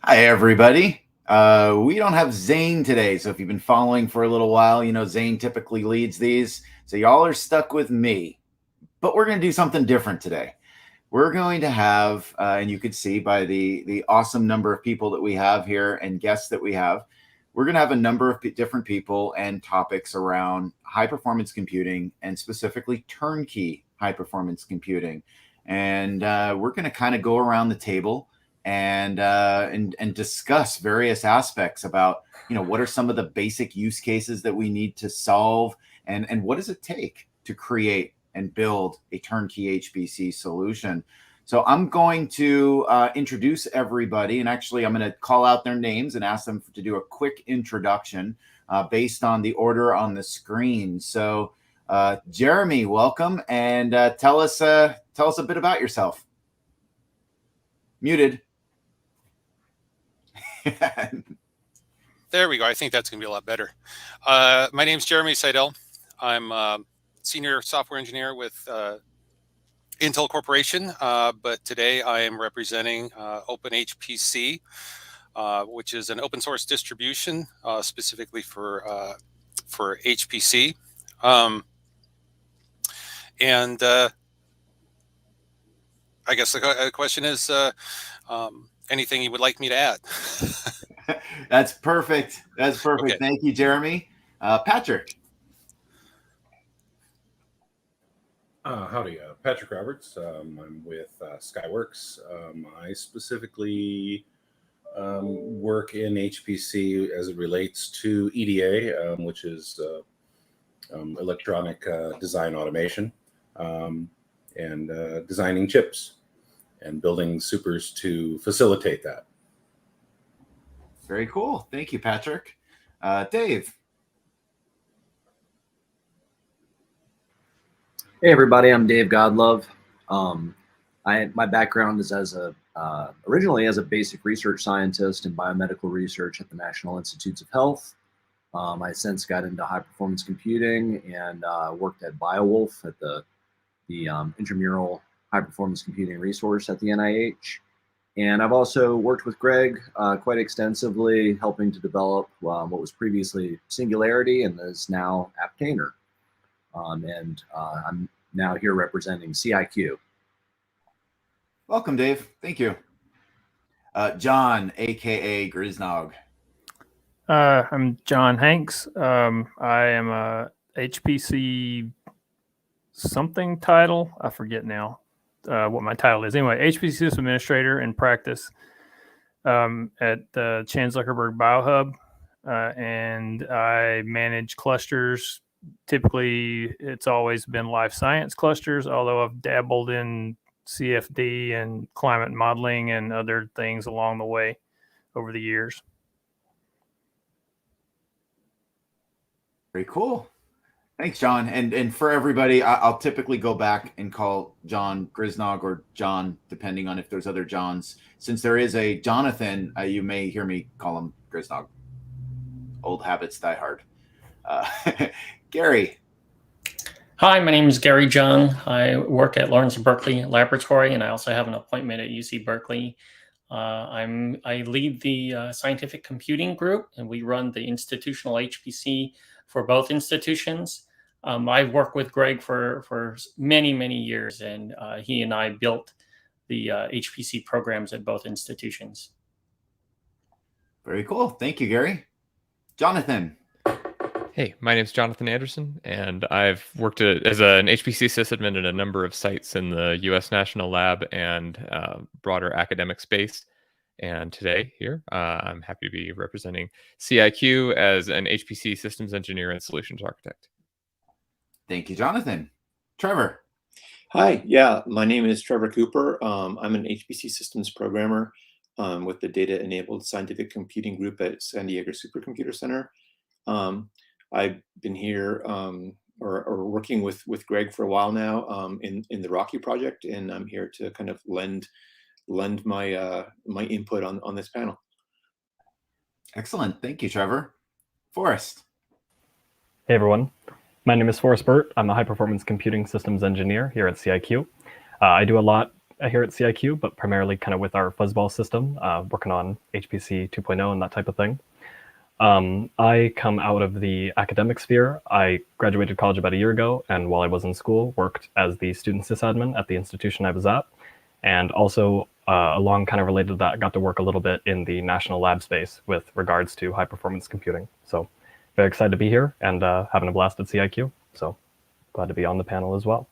Hi, everybody. We don't have Zane today, so if you've been following for a little while, you know Zane typically leads these, so y'all are stuck with me. But we're going to do something different today. We're going to have, and you can see by the awesome number of people that we have here and guests that we have, we're going to have a number of different people and topics around high-performance computing and specifically turnkey high-performance computing. And we're going to kind of go around the table and discuss various aspects about, you know, what are some of the basic use cases that we need to solve, and what does it take to create and build a turnkey HPC solution. So I'm going to introduce everybody, and actually I'm going to call out their names and ask them to do a quick introduction based on the order on the screen. So Jeremy, welcome, and tell us a bit about yourself. Muted. There we go. I think that's going to be a lot better. My name's Jeremy Seidel. I'm a senior software engineer with Intel Corporation, but today I am representing Open HPC, which is an open source distribution specifically for HPC. And I guess the question is, anything you would like me to add? That's perfect. That's perfect. Okay. Thank you, Jeremy. Patrick. Howdy, Patrick Roberts. I'm with Skyworks. I specifically work in HPC as it relates to EDA, which is electronic design automation, and designing chips and building supers to facilitate that. Very cool. Thank you, Patrick. Dave. Hey, everybody. I'm Dave Godlov. My background is as originally as a basic research scientist in biomedical research at the National Institutes of Health. I since got into high-performance computing and worked at BioWolf at the intramural high-performance computing resource at the NIH. And I've also worked with Greg quite extensively, helping to develop what was previously Singularity and is now Aptainer. And I'm now here representing CIQ. Welcome, Dave. Thank you. John, aka Grisnog. I'm John Hanks. I am a HPC something title. I forget now what my title is. Anyway, HPC System Administrator in practice at the Chan Zuckerberg BioHub. And I manage clusters. Typically, it's always been life science clusters, although I've dabbled in CFD and climate modeling and other things along the way over the years. Very cool. Thanks, John. And for everybody, I'll typically go back and call John Grisnog or John, depending on if there's other Johns. Since there is a Jonathan, you may hear me call him Grisnog. Old habits die hard. Gary. Hi, my name is Gary Jung. I work at Lawrence Berkeley Laboratory, and I also have an appointment at UC Berkeley. I lead the scientific computing group, and we run the institutional HPC for both institutions. I've worked with Greg for many, many years, and he and I built the HPC programs at both institutions. Very cool. Thank you, Gary. Jonathan. Hey, my name is Jonathan Anderson, and I've worked as an HPC sysadmin at a number of sites in the U.S. National Lab and broader academic space. And today here, I'm happy to be representing CIQ as an HPC systems engineer and solutions architect. Thank you, Jonathan. Trevor. Hi, yeah, my name is Trevor Cooper. I'm an HPC systems programmer with the Data-Enabled Scientific Computing Group at San Diego Supercomputer Center. I've been here or working with Greg for a while now in the Rocky project, and I'm here to kind of lend my my input on this panel. Excellent. Thank you, Trevor. Forrest. Hey, everyone. My name is Forrest Burt. I'm a high-performance computing systems engineer here at CIQ. I do a lot here at CIQ, but primarily kind of with our fuzzball system, working on HPC 2.0 and that type of thing. I come out of the academic sphere. I graduated college about a year ago, and while I was in school, worked as the student sysadmin at the institution I was at. And also, along kind of related to that, got to work a little bit in the national lab space with regards to high performance computing. So very excited to be here and having a blast at CIQ. So glad to be on the panel as well.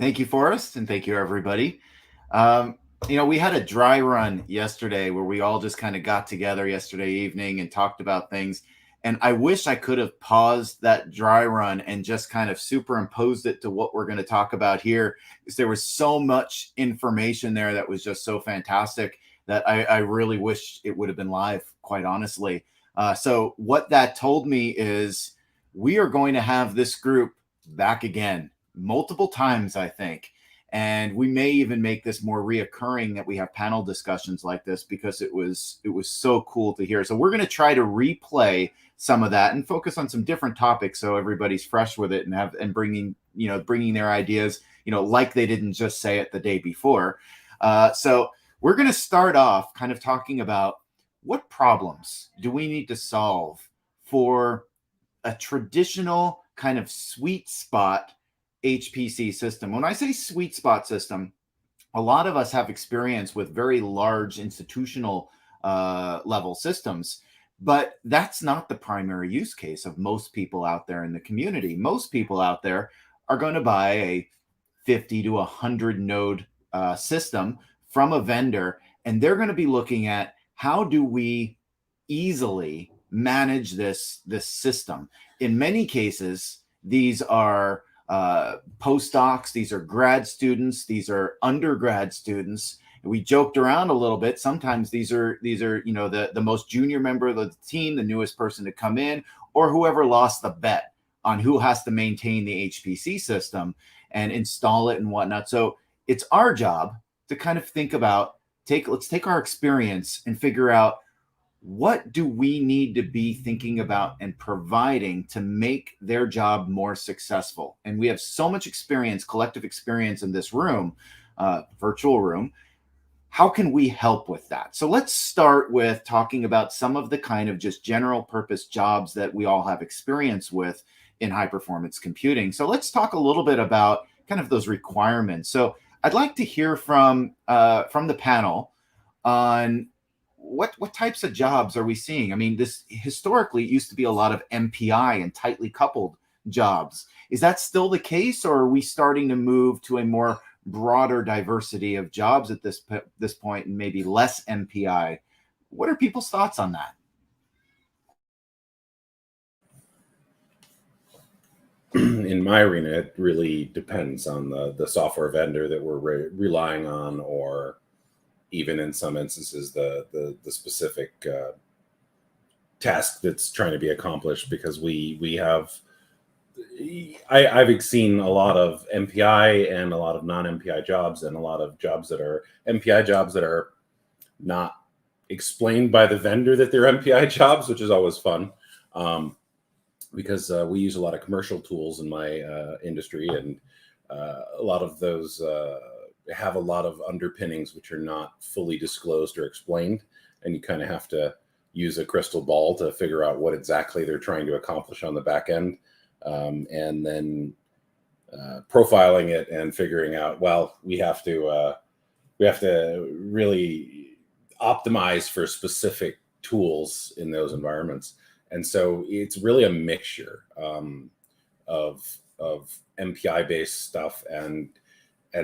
Thank you, Forrest, and thank you, everybody. We had a dry run yesterday where we all just kind of got together yesterday evening and talked about things. And I wish I could have paused that dry run and just kind of superimposed it to what we're going to talk about here, because there was so much information there that was just so fantastic that I really wish it would have been live, quite honestly. So what that told me is we are going to have this group back again multiple times, I think. And we may even make this more reoccurring, that we have panel discussions like this, because it was so cool to hear. So we're going to try to replay some of that and focus on some different topics, so everybody's fresh with it and bringing their ideas, like they didn't just say it the day before. So we're going to start off kind of talking about what problems do we need to solve for a traditional kind of sweet spot HPC system. When I say sweet spot system, a lot of us have experience with very large institutional level systems, but that's not the primary use case of most people out there in the community. Most people out there are going to buy a 50 to 100 node system from a vendor, and they're going to be looking at how do we easily manage this system. In many cases, these are postdocs, these are grad students, these are undergrad students. We joked around a little bit. Sometimes these are the most junior member of the team, the newest person to come in, or whoever lost the bet on who has to maintain the HPC system and install it and whatnot. So it's our job to kind of think about, let's take our experience and figure out, what do we need to be thinking about and providing to make their job more successful? And we have so much experience, collective experience in this room, virtual room. How can we help with that? So let's start with talking about some of the kind of just general purpose jobs that we all have experience with in high performance computing. So let's talk a little bit about kind of those requirements. So I'd like to hear from the panel on what types of jobs are we seeing? I mean, this historically used to be a lot of MPI and tightly coupled jobs. Is that still the case, or are we starting to move to a more broader diversity of jobs at this point, and maybe less MPI? What are people's thoughts on that? In my arena, it really depends on the software vendor that we're relying on, or even in some instances, the specific task that's trying to be accomplished, because I've seen a lot of MPI and a lot of non-MPI jobs, and a lot of jobs that are MPI jobs that are not explained by the vendor that they're MPI jobs, which is always fun, because we use a lot of commercial tools in my industry, and a lot of those have a lot of underpinnings which are not fully disclosed or explained, and you kind of have to use a crystal ball to figure out what exactly they're trying to accomplish on the back end, and then profiling it and figuring out, well, we have to really optimize for specific tools in those environments. And so it's really a mixture of MPI based stuff and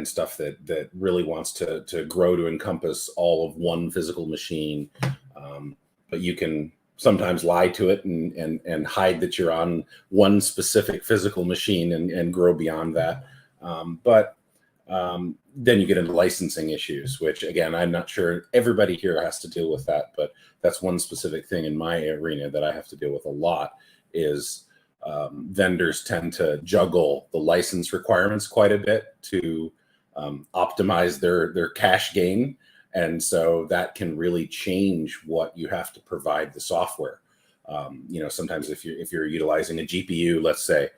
stuff that really wants to grow to encompass all of one physical machine. But you can sometimes lie to it and hide that you're on one specific physical machine and grow beyond that. But then you get into licensing issues, which again, I'm not sure everybody here has to deal with that, but that's one specific thing in my arena that I have to deal with a lot is vendors tend to juggle the license requirements quite a bit to optimize their cash gain. And so that can really change what you have to provide the software. Sometimes if you're utilizing a GPU, let's say,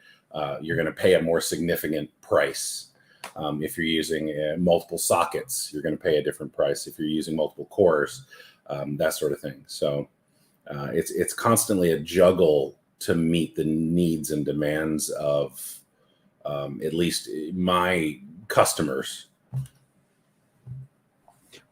you're going to pay a more significant price. If you're using multiple sockets, you're going to pay a different price. If you're using multiple cores, that sort of thing. So it's constantly a juggle to meet the needs and demands of at least my customers.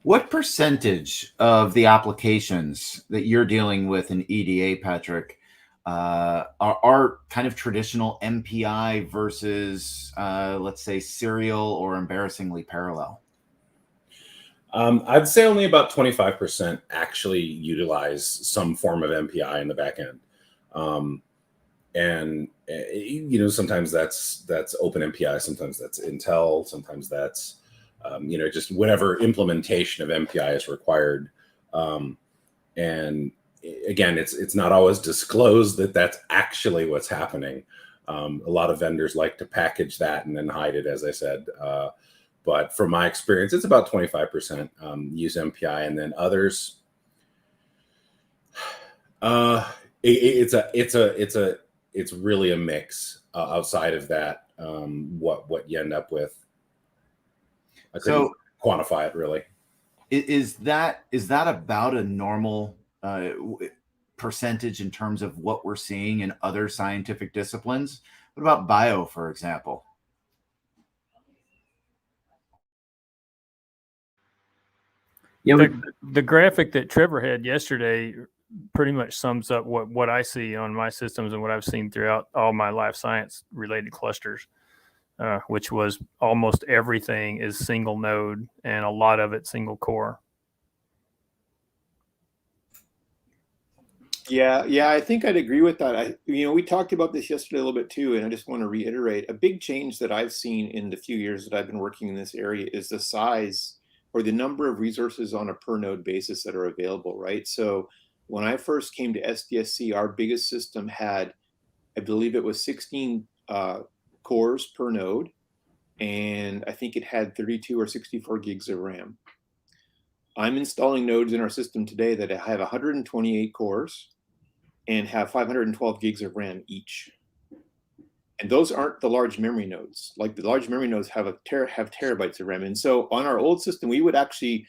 What percentage of the applications that you're dealing with in EDA, Patrick, are kind of traditional MPI versus, let's say, serial or embarrassingly parallel? I'd say only about 25% actually utilize some form of MPI in the back end. And sometimes that's OpenMPI, sometimes that's Intel, sometimes that's just whatever implementation of MPI is required. And again, it's not always disclosed that that's actually what's happening. A lot of vendors like to package that and then hide it, as I said. But from my experience, it's about 25% use MPI, and then others. It's really a mix outside of that. What you end up with. I couldn't quantify it really. Is that about a normal percentage in terms of what we're seeing in other scientific disciplines? What about bio, for example? Yeah, the graphic that Trevor had yesterday pretty much sums up what I see on my systems and what I've seen throughout all my life science related clusters, which was almost everything is single node and a lot of it single core. Yeah, I think I'd agree with that. We talked about this yesterday a little bit too, and I just want to reiterate a big change that I've seen in the few years that I've been working in this area is the size or the number of resources on a per node basis that are available, right? So when I first came to SDSC, our biggest system had, I believe it was 16 cores per node, and I think it had 32 or 64 gigs of RAM. I'm installing nodes in our system today that have 128 cores and have 512 gigs of RAM each. And those aren't the large memory nodes. Like the large memory nodes have terabytes of RAM. And so on our old system, we would actually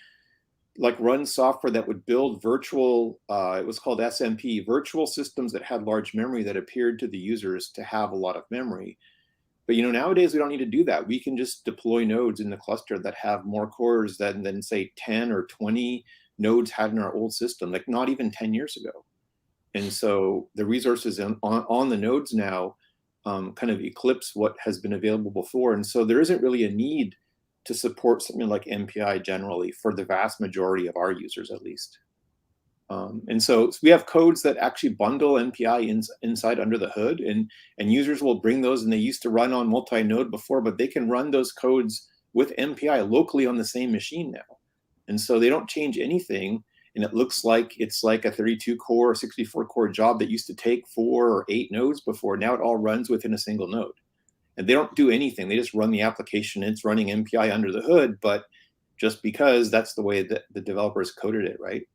run software that would build virtual, it was called SMP, virtual systems that had large memory that appeared to the users to have a lot of memory. But nowadays we don't need to do that. We can just deploy nodes in the cluster that have more cores than say 10 or 20 nodes had in our old system, like not even 10 years ago. And so the resources on the nodes now kind of eclipse what has been available before. And so there isn't really a need to support something like MPI generally for the vast majority of our users, at least. And so we have codes that actually bundle MPI inside under the hood, and users will bring those, and they used to run on multi-node before, but they can run those codes with MPI locally on the same machine now. And so they don't change anything, and it looks like it's like a 32 core or 64 core job that used to take 4 or 8 nodes before. Now it all runs within a single node. And they don't do anything. They just run the application. It's running MPI under the hood, but just because that's the way that the developers coded it, right?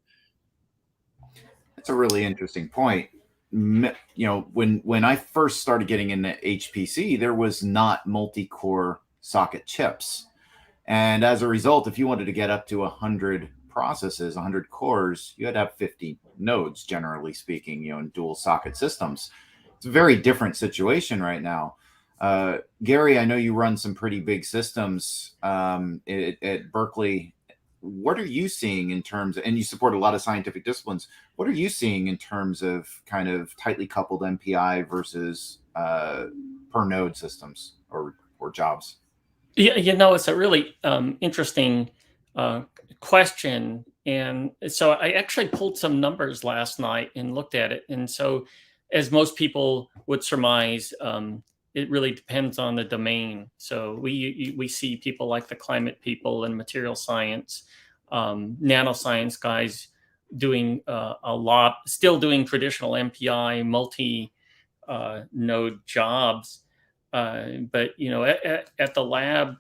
That's a really interesting point. When I first started getting into HPC, there was not multi-core socket chips. And as a result, if you wanted to get up to 100 processes, 100 cores, you had to have 50 nodes, generally speaking, in dual socket systems. It's a very different situation right now. Gary, I know you run some pretty big systems at Berkeley. What are you seeing in terms of, and you support a lot of scientific disciplines, what are you seeing in terms of kind of tightly coupled MPI versus per node systems or jobs? Yeah, it's a really interesting question. And so I actually pulled some numbers last night and looked at it. And so as most people would surmise, it really depends on the domain. So we see people like the climate people and material science, nanoscience guys doing a lot, still doing traditional MPI multi-node jobs. But at the lab,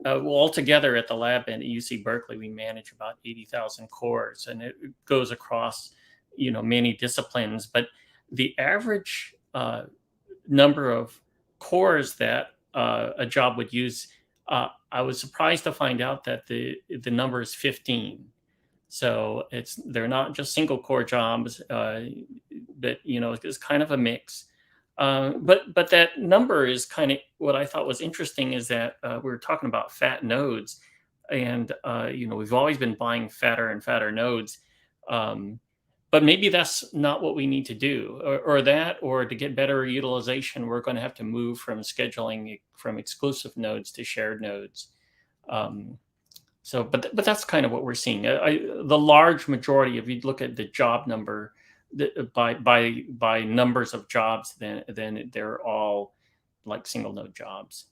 altogether at the lab and at UC Berkeley, we manage about 80,000 cores, and it goes across many disciplines. But the average number of cores that a job would use I was surprised to find out that the number is 15. So they're not just single core jobs, but it's kind of a mix. But that number is kind of what I thought was interesting, is that we were talking about fat nodes, and we've always been buying fatter and fatter nodes. But maybe that's not what we need to do, or to get better utilization, we're going to have to move from scheduling from exclusive nodes to shared nodes. But that's kind of what we're seeing. The large majority, if you look at the job number by numbers of jobs, then they're all like single node jobs.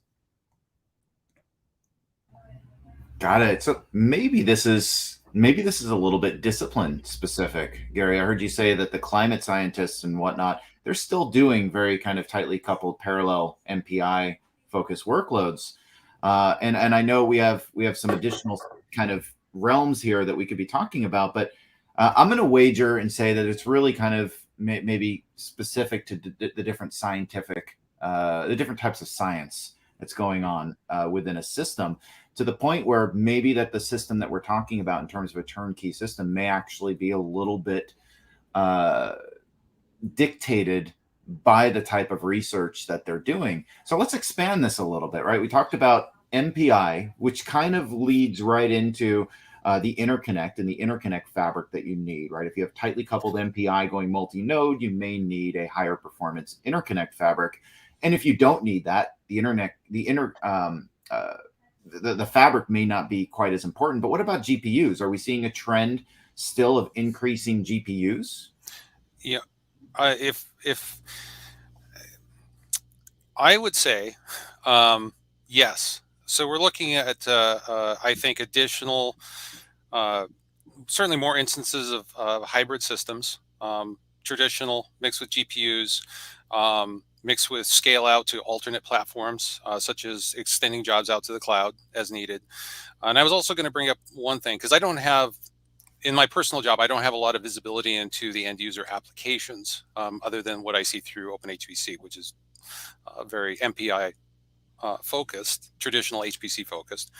Got it. So maybe this is a little bit discipline specific. Gary, I heard you say that the climate scientists and whatnot, they're still doing very kind of tightly coupled parallel MPI focused workloads. And I know we have some additional kind of realms here that we could be talking about, but I'm going to wager and say that it's really kind of maybe specific to the different scientific, the different types of science that's going on within a system, to the point where maybe that the system that we're talking about in terms of a turnkey system may actually be a little bit dictated by the type of research that they're doing. So let's expand this a little bit, right? We talked about MPI, which kind of leads right into the interconnect and the interconnect fabric that you need, right? If you have tightly coupled MPI going multi-node, you may need a higher performance interconnect fabric. And if you don't need that, the fabric may not be quite as important. But what about GPUs? Are we seeing a trend still of increasing GPUs? Yeah, if I would say yes. So we're looking at I think additional, certainly more instances of hybrid systems, traditional mixed with GPUs, mixed with scale out to alternate platforms, such as extending jobs out to the cloud as needed. And I was also going to bring up one thing, because I don't have, in my personal job, I don't have a lot of visibility into the end user applications, other than what I see through OpenHPC, which is very MPI focused, traditional HPC focused.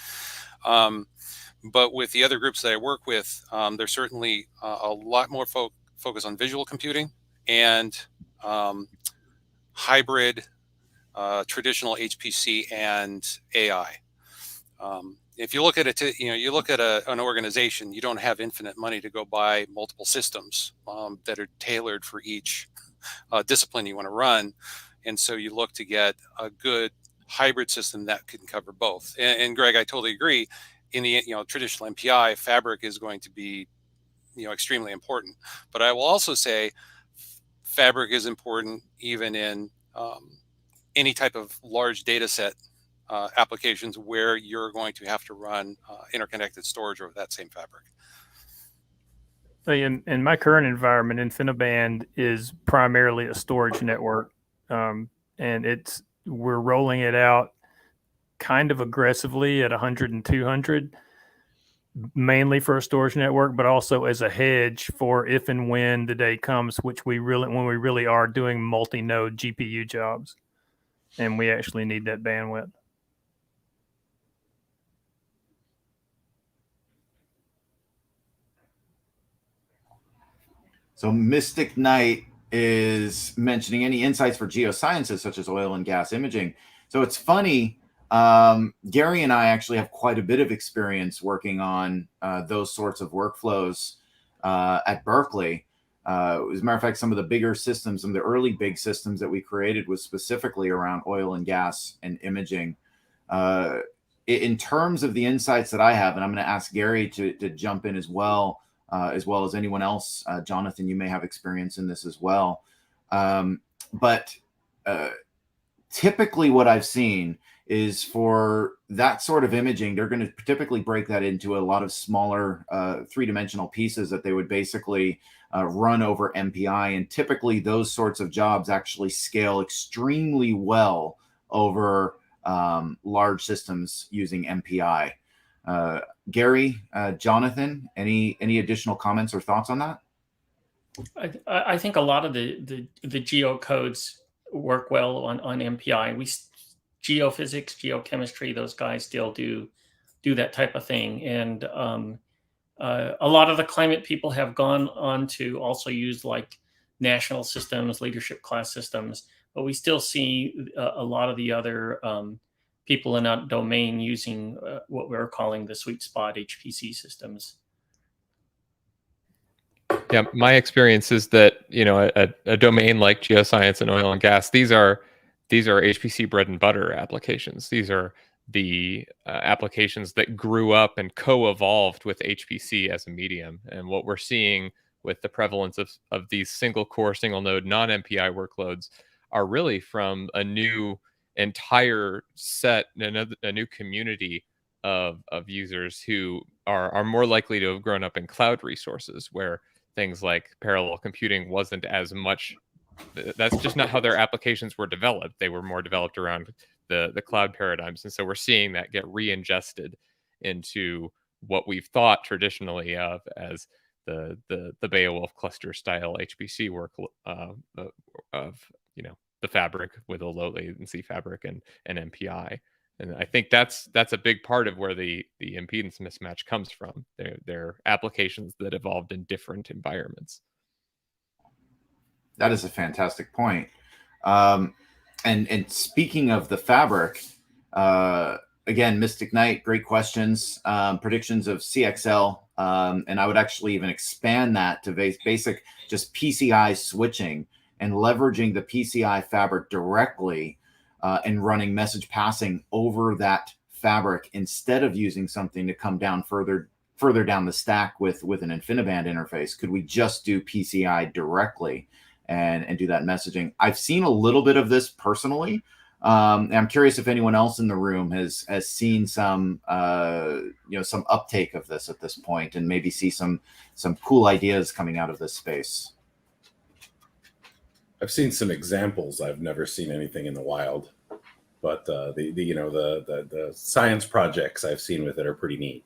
But with the other groups that I work with, there's certainly a lot more focus on visual computing and hybrid traditional HPC and AI. If you look at it, you look at an organization, you don't have infinite money to go buy multiple systems that are tailored for each discipline you want to run. And so you look to get a good hybrid system that can cover both. And Greg, I totally agree. In the traditional MPI, fabric is going to be extremely important. But I will also say fabric is important even in any type of large data set applications where you're going to have to run interconnected storage over that same fabric. In my current environment, InfiniBand is primarily a storage network, and we're rolling it out kind of aggressively at 100 and 200, mainly for a storage network, but also as a hedge for if and when the day comes, when we really are doing multi-node GPU jobs, and we actually need that bandwidth. So Mystic Knight is mentioning any insights for geosciences such as oil and gas imaging. So it's funny, Gary and I actually have quite a bit of experience working on those sorts of workflows at Berkeley. As a matter of fact, some of the bigger systems, some of the early big systems that we created was specifically around oil and gas and imaging. In terms of the insights that I have, and I'm going to ask Gary to jump in as well as anyone else. Jonathan, you may have experience in this as well. But typically what I've seen is for that sort of imaging, they're going to typically break that into a lot of smaller three-dimensional pieces that they would basically run over MPI. And typically those sorts of jobs actually scale extremely well over large systems using MPI. Gary, Jonathan, any additional comments or thoughts on that? I think a lot of the geocodes work well on MPI. We geophysics, geochemistry, those guys still do that type of thing. And a lot of the climate people have gone on to also use like national systems, leadership class systems, but we still see a lot of the other people in that domain using what we're calling the sweet spot HPC systems. Yeah, my experience is that, you know, a domain like geoscience and oil and gas, these are HPC bread and butter applications. These are the applications that grew up and co-evolved with HPC as a medium. And what we're seeing with the prevalence of these single core, single node, non-MPI workloads are really from a new entire set, a new community of users who are more likely to have grown up in cloud resources, where things like parallel computing wasn't as much. That's just not how their applications were developed. They were more developed around the cloud paradigms. And so we're seeing that get re-ingested into what we've thought traditionally of as the Beowulf cluster style HPC work of, you know, the fabric with a low latency fabric and MPI. And I think that's a big part of where the impedance mismatch comes from. They're applications that evolved in different environments. That is a fantastic point. And speaking of the fabric, again, Mystic Knight, great questions. Predictions of CXL, and I would actually even expand that to basic just PCI switching and leveraging the PCI fabric directly and running message passing over that fabric instead of using something to come down further down the stack with an InfiniBand interface. Could we just do PCI directly and do that messaging? I've seen a little bit of this personally. And I'm curious if anyone else in the room has seen some some uptake of this at this point, and maybe see some cool ideas coming out of this space. I've seen some examples. I've never seen anything in the wild, but the science projects I've seen with it are pretty neat.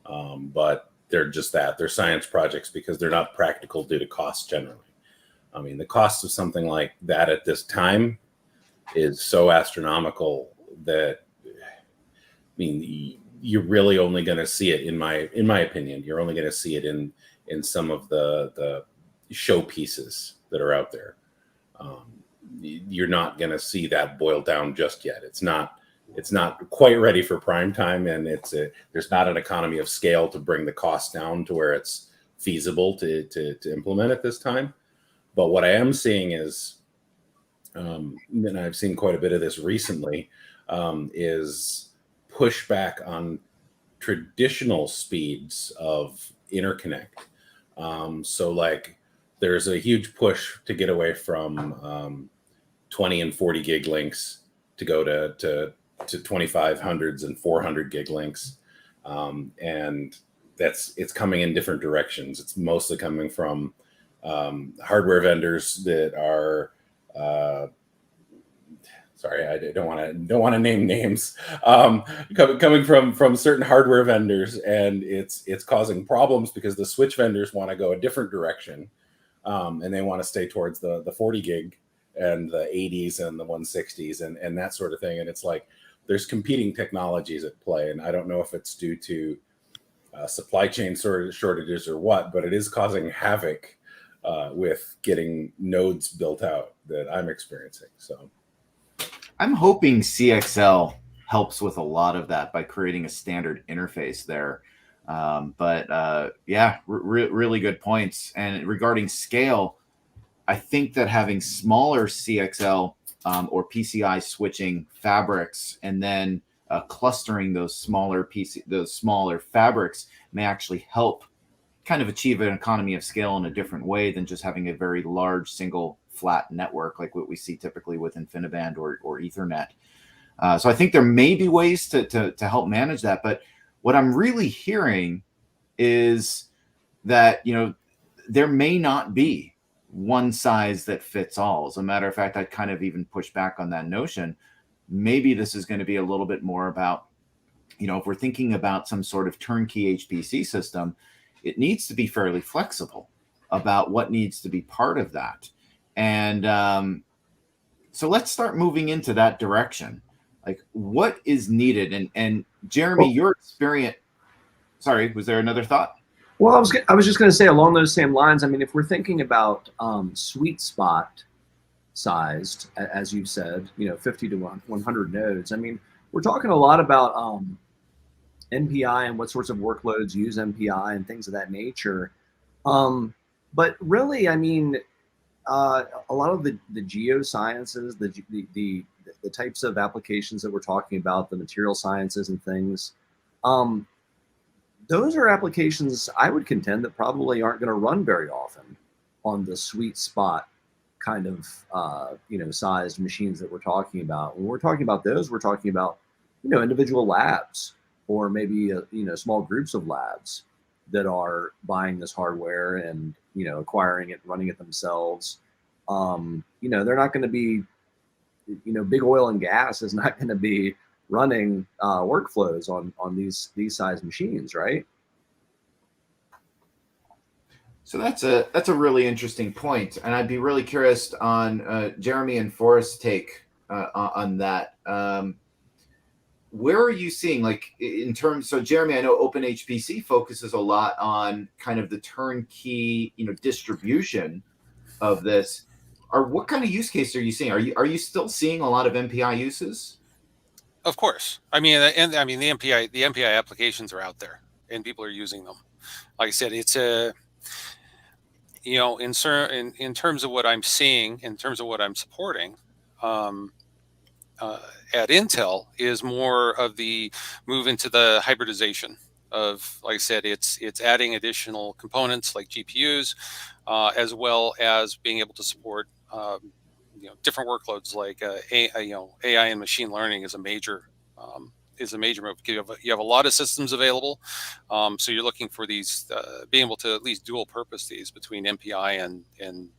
But they're just that. They're science projects because they're not practical due to cost generally. I mean, the cost of something like that at this time is so astronomical that, I mean, you're really only going to see it, in my opinion, you're only going to see it in some of the show pieces that are out there. You're not going to see that boiled down just yet. It's not quite ready for prime time, and there's not an economy of scale to bring the cost down to where it's feasible to implement at this time. But what I am seeing is, and I've seen quite a bit of this recently, is pushback on traditional speeds of interconnect. So like there's a huge push to get away from 20 and 40 gig links to go to 2500s and 400 gig links. And it's coming in different directions. It's mostly coming from hardware vendors that are, sorry, I don't want to name names, coming from certain hardware vendors, and it's causing problems because the switch vendors want to go a different direction, and they want to stay towards the 40 gig and the 80s and the 160s and that sort of thing. And it's like there's competing technologies at play, and I don't know if it's due to supply chain shortages or what, but it is causing havoc with getting nodes built out that I'm experiencing. So I'm hoping CXL helps with a lot of that by creating a standard interface there. Yeah, really good points. And regarding scale, I think that having smaller CXL or PCI switching fabrics and then clustering those smaller fabrics may actually help kind of achieve an economy of scale in a different way than just having a very large single flat network like what we see typically with InfiniBand or Ethernet. So I think there may be ways to help manage that. But what I'm really hearing is that, there may not be one size that fits all. As a matter of fact, I'd kind of even push back on that notion. Maybe this is going to be a little bit more about, if we're thinking about some sort of turnkey HPC system, it needs to be fairly flexible about what needs to be part of that. And so let's start moving into that direction. Like, what is needed? And Jeremy, Well, your experience. Sorry, was there another thought? Well, I was just going to say along those same lines. I mean, if we're thinking about sweet spot sized, as you said, 50 to 100 nodes. I mean, we're talking a lot about NPI and what sorts of workloads use NPI and things of that nature. But really, I mean, a lot of the geosciences, the types of applications that we're talking about, the material sciences and things, those are applications I would contend that probably aren't going to run very often on the sweet spot kind of sized machines that we're talking about. When we're talking about those, we're talking about individual labs or maybe small groups of labs that are buying this hardware and acquiring it, running it themselves. They're not going to be big oil and gas is not going to be running workflows on these size machines, right? So that's a really interesting point, and I'd be really curious on Jeremy and Forrest's take on that. Where are you seeing, like, in terms? So Jeremy, I know OpenHPC focuses a lot on kind of the turnkey, distribution of this. What kind of use case are you seeing? Are you still seeing a lot of MPI uses? Of course. I mean, the MPI applications are out there, and people are using them. Like I said, it's a in terms of what I'm seeing, in terms of what I'm supporting at Intel, is more of the move into the hybridization of, like I said, it's adding additional components like GPUs, as well as being able to support different workloads like AI and machine learning is a major move. You have a lot of systems available, so you're looking for these being able to at least dual purpose these between MPI and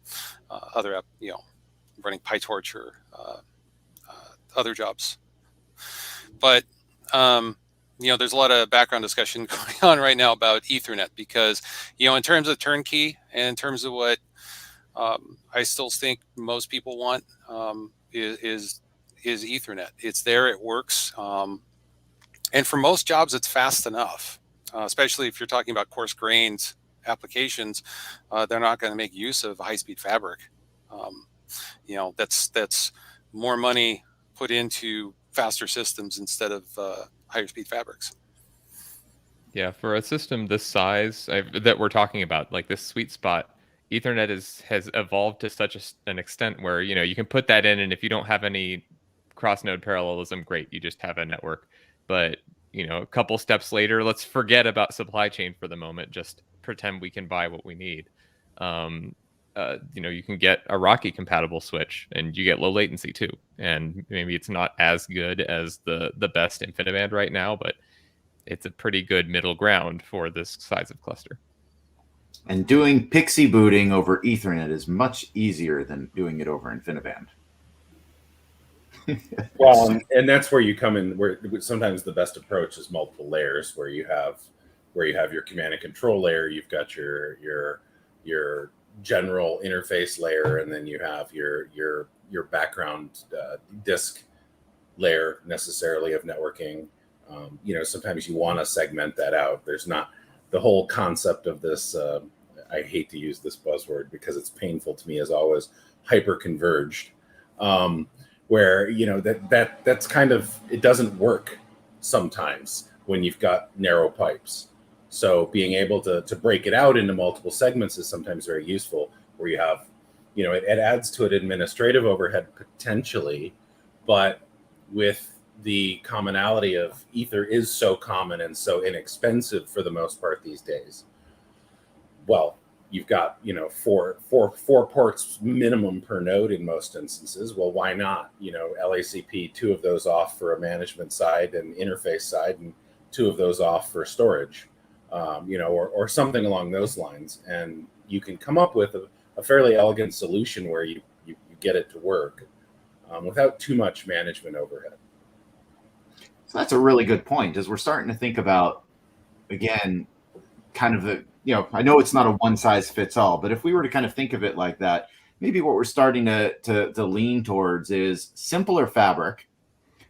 other running PyTorch or other jobs. But there's a lot of background discussion going on right now about Ethernet, because in terms of turnkey and in terms of what I still think most people want is Ethernet. It's there, it works. And for most jobs, it's fast enough, especially if you're talking about coarse-grained applications. They're not going to make use of high-speed fabric. That's more money put into faster systems instead of higher-speed fabrics. Yeah, for a system this size that we're talking about, like this sweet spot, Ethernet has evolved to such an extent where you can put that in, and if you don't have any cross-node parallelism, great, you just have a network. But a couple steps later, let's forget about supply chain for the moment. Just pretend we can buy what we need. You can get a Rocky compatible switch, and you get low latency too. And maybe it's not as good as the best InfiniBand right now, but it's a pretty good middle ground for this size of cluster. And doing Pixie booting over Ethernet is much easier than doing it over InfiniBand. Well, and that's where you come in, where sometimes the best approach is multiple layers, where you have your command and control layer, you've got your general interface layer, and then you have your background disk layer necessarily of networking. Sometimes you want to segment that out. There's not the whole concept of this. I hate to use this buzzword because it's painful to me as always. Hyper-converged. Where that's kind of, it doesn't work sometimes when you've got narrow pipes. So being able to break it out into multiple segments is sometimes very useful, where you have, it adds to an administrative overhead potentially, but with the commonality of Ether is so common and so inexpensive for the most part these days. Well, you've got, four ports minimum per node in most instances. Well, why not? LACP, 2 of those off for a management side and interface side, and 2 of those off for storage, or something along those lines. And you can come up with a fairly elegant solution where you get it to work without too much management overhead. So that's a really good point, as we're starting to think about, again, kind of I know it's not a one size fits all, but if we were to kind of think of it like that, maybe what we're starting to lean towards is simpler fabric,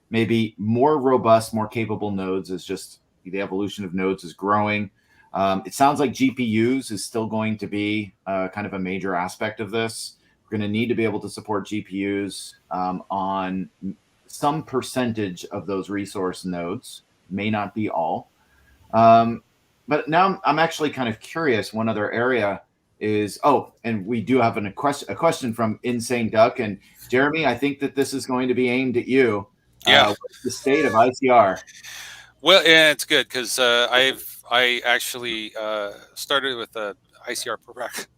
maybe more robust, more capable nodes as just the evolution of nodes is growing. It sounds like GPUs is still going to be kind of a major aspect of this. We're going to need to be able to support GPUs on some percentage of those resource nodes, may not be all. But now I'm actually kind of curious. One other area is, and we do have a question from Insane Duck. And Jeremy, I think that this is going to be aimed at you. Yeah. What's the state of ICR? Well, yeah, it's good because I actually started with the ICR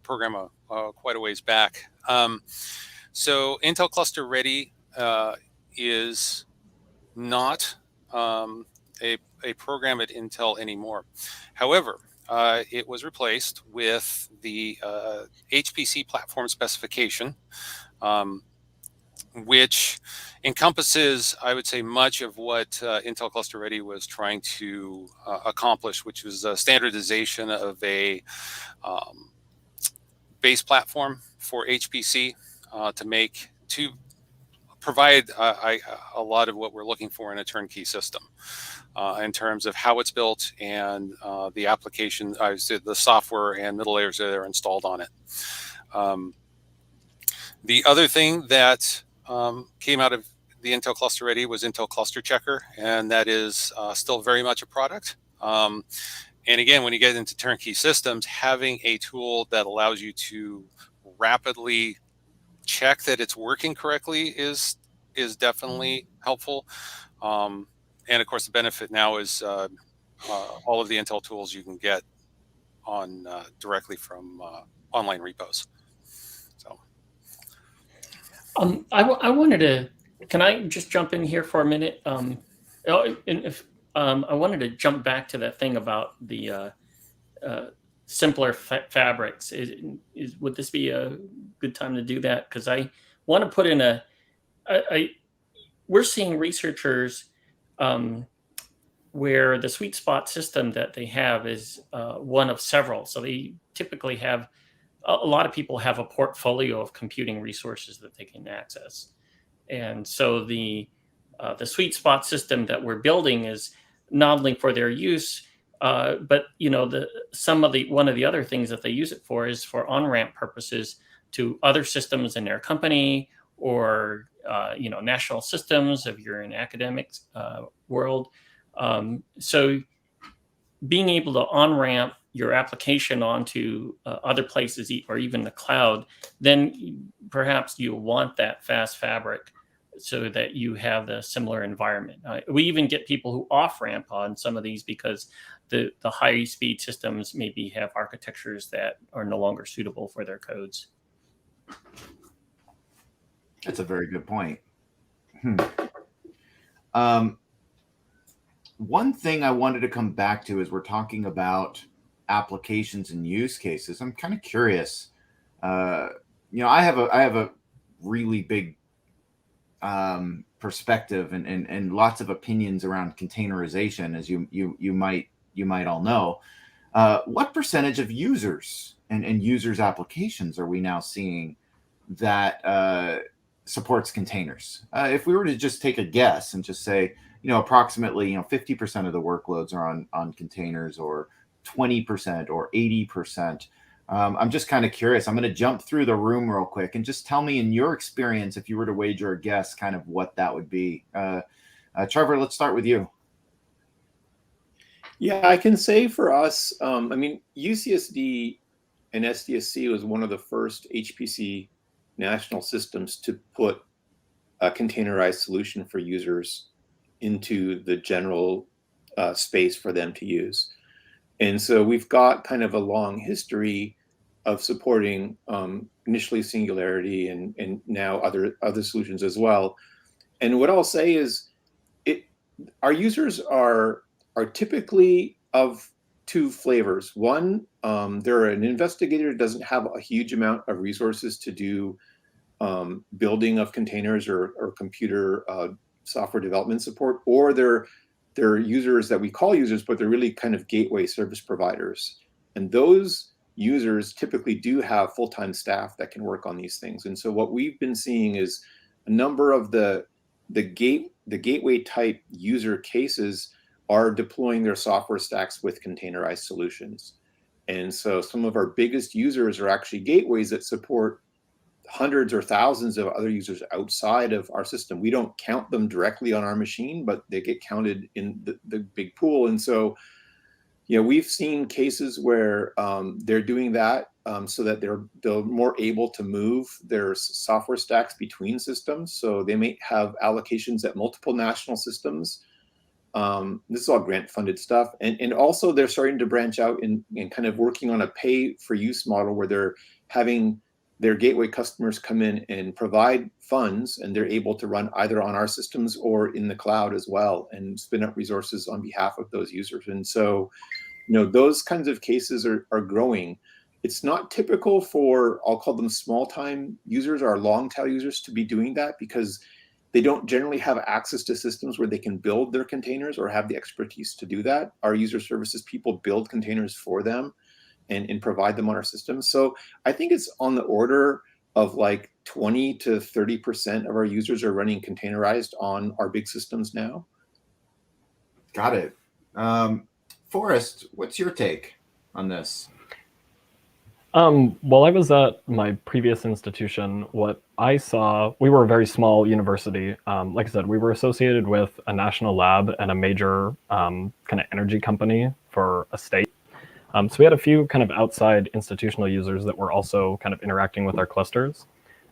program quite a ways back. So Intel Cluster Ready is not a program at Intel anymore. However, it was replaced with the HPC platform specification, which encompasses, I would say, much of what Intel Cluster Ready was trying to accomplish, which was a standardization of a base platform for HPC to provide a lot of what we're looking for in a turnkey system in terms of how it's built and the application, the software and middle layers that are installed on it. The other thing that came out of the Intel Cluster Ready was Intel Cluster Checker, and that is still very much a product. And again, when you get into turnkey systems, having a tool that allows you to rapidly check that it's working correctly is definitely helpful. And of course, the benefit now is all of the Intel tools you can get on directly from online repos. So, I wanted to. Can I just jump in here for a minute? I wanted to jump back to that thing about the simpler fabrics. Would this be a good time to do that? Because I want to put in we're seeing researchers where the sweet spot system that they have is one of several. So they typically have, a lot of people have a portfolio of computing resources that they can access. And so the sweet spot system that we're building is not only for their use, but one of the other things that they use it for is for on-ramp purposes to other systems in their company or national systems if you're in academics world. So being able to on-ramp your application onto other places or even the cloud, then perhaps you want that fast fabric so that you have the similar environment. We even get people who off-ramp on some of these because the high-speed systems maybe have architectures that are no longer suitable for their codes. That's a very good point. One thing I wanted to come back to is we're talking about applications and use cases. I'm kind of curious. I have a really big perspective and lots of opinions around containerization, as you might all know. What percentage of users and users' applications are we now seeing that supports containers? If we were to just take a guess and just say, approximately 50% of the workloads are on containers, or 20% or 80%. I'm just kind of curious. I'm going to jump through the room real quick and just tell me, in your experience, if you were to wager a guess, kind of what that would be. Trevor, let's start with you. Yeah, I can say for us, UCSD and SDSC was one of the first HPC national systems to put a containerized solution for users into the general space for them to use. And so we've got kind of a long history of supporting initially Singularity and now other solutions as well. And what I'll say is our users are typically of two flavors. One, they're an investigator who doesn't have a huge amount of resources to do building of containers or computer software development support, or they're users that we call users, but they're really kind of gateway service providers. And those users typically do have full-time staff that can work on these things. And so what we've been seeing is a number of the the gateway type user cases are deploying their software stacks with containerized solutions. And so some of our biggest users are actually gateways that support hundreds or thousands of other users outside of our system. We don't count them directly on our machine, but they get counted in the big pool. And so, we've seen cases where they're doing that so that they're more able to move their software stacks between systems. So they may have allocations at multiple national systems. This is all grant-funded stuff. And also they're starting to branch out and kind of working on a pay-for-use model where they're having their gateway customers come in and provide funds, and they're able to run either on our systems or in the cloud as well and spin up resources on behalf of those users. And so, those kinds of cases are growing. It's not typical for, I'll call them small-time users or long-tail users to be doing that because they don't generally have access to systems where they can build their containers or have the expertise to do that. Our user services people build containers for them and provide them on our system. So I think it's on the order of like 20 to 30% of our users are running containerized on our big systems now. Got it. Forrest, what's your take on this? While I was at my previous institution, what I saw, we were a very small university. Like I said, we were associated with a national lab and a major kind of energy company for a state. So we had a few kind of outside institutional users that were also kind of interacting with our clusters.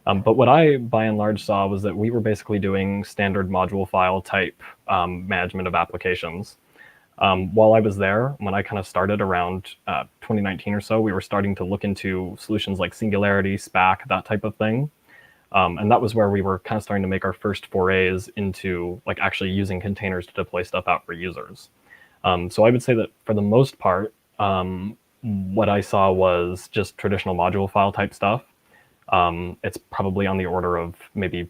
But what I, by and large, saw was that we were basically doing standard module file type management of applications. While I was there, when I kind of started around 2019 or so, we were starting to look into solutions like Singularity, SPAC, that type of thing. And that was where we were kind of starting to make our first forays into like actually using containers to deploy stuff out for users. So I would say that for the most part, what I saw was just traditional module file type stuff. It's probably on the order of maybe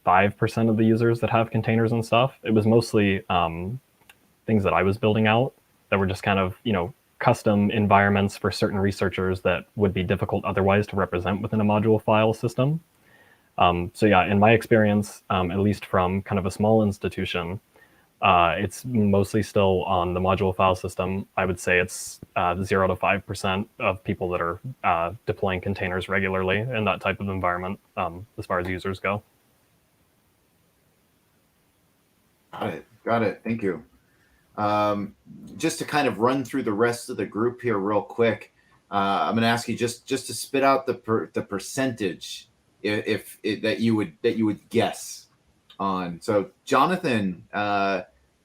5% of the users that have containers and stuff. It was mostly things that I was building out that were just kind of, custom environments for certain researchers that would be difficult otherwise to represent within a module file system. So yeah, in my experience, at least from kind of a small institution, it's mostly still on the module file system. I would say it's 0 to 5% of people that are deploying containers regularly in that type of environment as far as users go. Got it. Thank you. Just to kind of run through the rest of the group here real quick, I'm going to ask you just to spit out the percentage that you would guess on. So Jonathan,